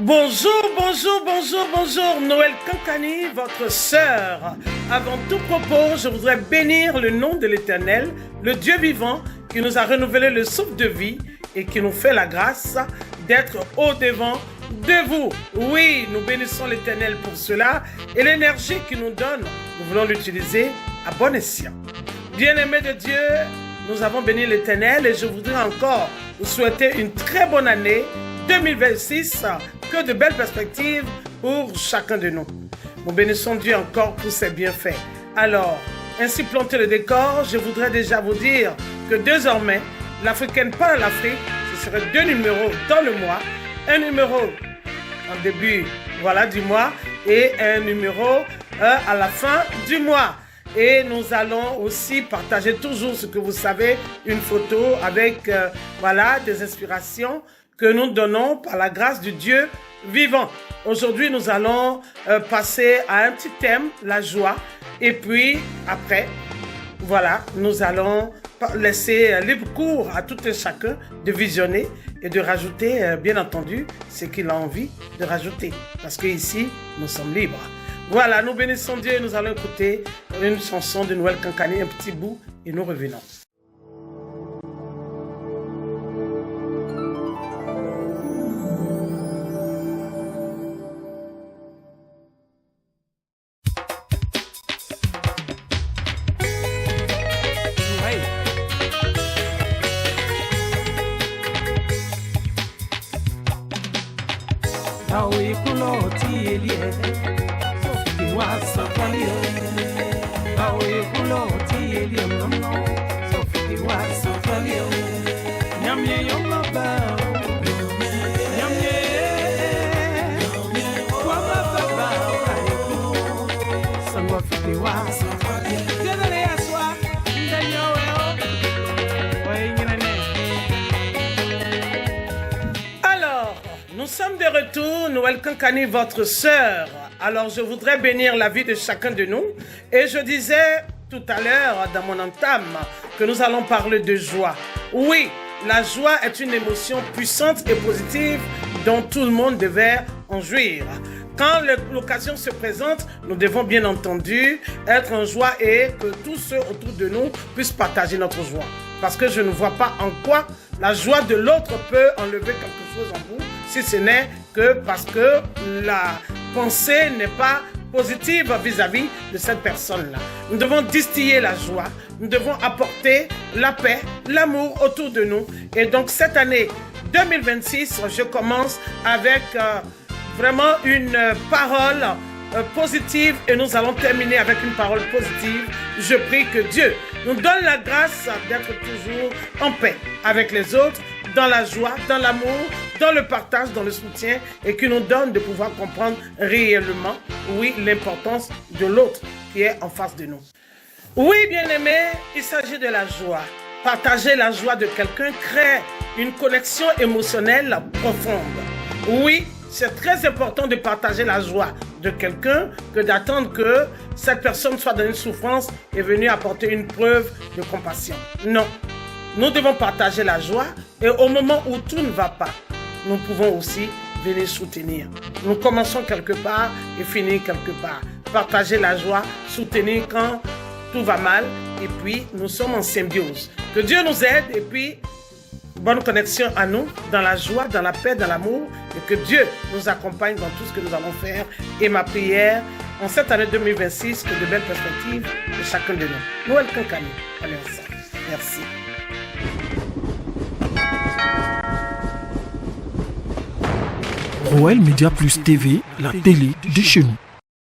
Bonjour, Noël Kankani, votre sœur. Avant tout propos, je voudrais bénir le nom de l'Éternel, le Dieu vivant, qui nous a renouvelé le souffle de vie et qui nous fait la grâce d'être au-devant de vous. Oui, nous bénissons l'Éternel pour cela et l'énergie qu'il nous donne, nous voulons l'utiliser à bon escient. Bien-aimés de Dieu, nous avons béni l'Éternel et je voudrais encore vous souhaiter une très bonne année 2026, que de belles perspectives pour chacun de nous. Nous bénissons Dieu encore pour ses bienfaits. Alors, ainsi planter le décor, je voudrais déjà vous dire que désormais, l'Africaine parle à l'Afrique, ce serait 2 numéros dans le mois, un numéro en début du mois et un numéro à la fin du mois. Et nous allons aussi partager toujours ce que vous savez, une photo avec des inspirations que nous donnons par la grâce du Dieu vivant. Aujourd'hui, nous allons passer à un petit thème, la joie. Et puis, après, nous allons laisser libre cours à tout et chacun de visionner et de rajouter, bien entendu, ce qu'il a envie de rajouter. Parce qu'ici, nous sommes libres. Voilà, nous bénissons Dieu et nous allons écouter une chanson de Noël Kankani, un petit bout, et nous revenons. Alors, nous sommes de retour, Noël Kankani, votre sœur. Alors, je voudrais bénir la vie de chacun de nous. Et je disais tout à l'heure, dans mon entame, que nous allons parler de joie. Oui, la joie est une émotion puissante et positive dont tout le monde devait en jouir. Quand l'occasion se présente, nous devons bien entendu être en joie et que tous ceux autour de nous puissent partager notre joie. Parce que je ne vois pas en quoi la joie de l'autre peut enlever quelque chose en vous, si ce n'est que parce que la pensée n'est pas positive vis-à-vis de cette personne-là. Nous devons distiller la joie, nous devons apporter la paix, l'amour autour de nous. Et donc cette année 2026, je commence avec vraiment une parole positive et nous allons terminer avec une parole positive. Je prie que Dieu nous donne la grâce d'être toujours en paix avec les autres, dans la joie, dans l'amour, dans le partage, dans le soutien et qu'il nous donne de pouvoir comprendre réellement, oui, l'importance de l'autre qui est en face de nous. Oui, bien-aimés, il s'agit de la joie. Partager la joie de quelqu'un crée une connexion émotionnelle profonde. Oui, c'est très important de partager la joie de quelqu'un que d'attendre que cette personne soit dans une souffrance et venue apporter une preuve de compassion. Non, nous devons partager la joie et au moment où tout ne va pas, nous pouvons aussi venir soutenir. Nous commençons quelque part et finir quelque part. Partager la joie, soutenir quand tout va mal et puis nous sommes en symbiose. Que Dieu nous aide et puis bonne connexion à nous, dans la joie, dans la paix, dans l'amour, et que Dieu nous accompagne dans tout ce que nous allons faire. Et ma prière, en cette année 2026, que de belles perspectives de chacun de nous. Noël Kankani, allez ensemble. Merci. Royal Media Plus TV, la télé de chez nous.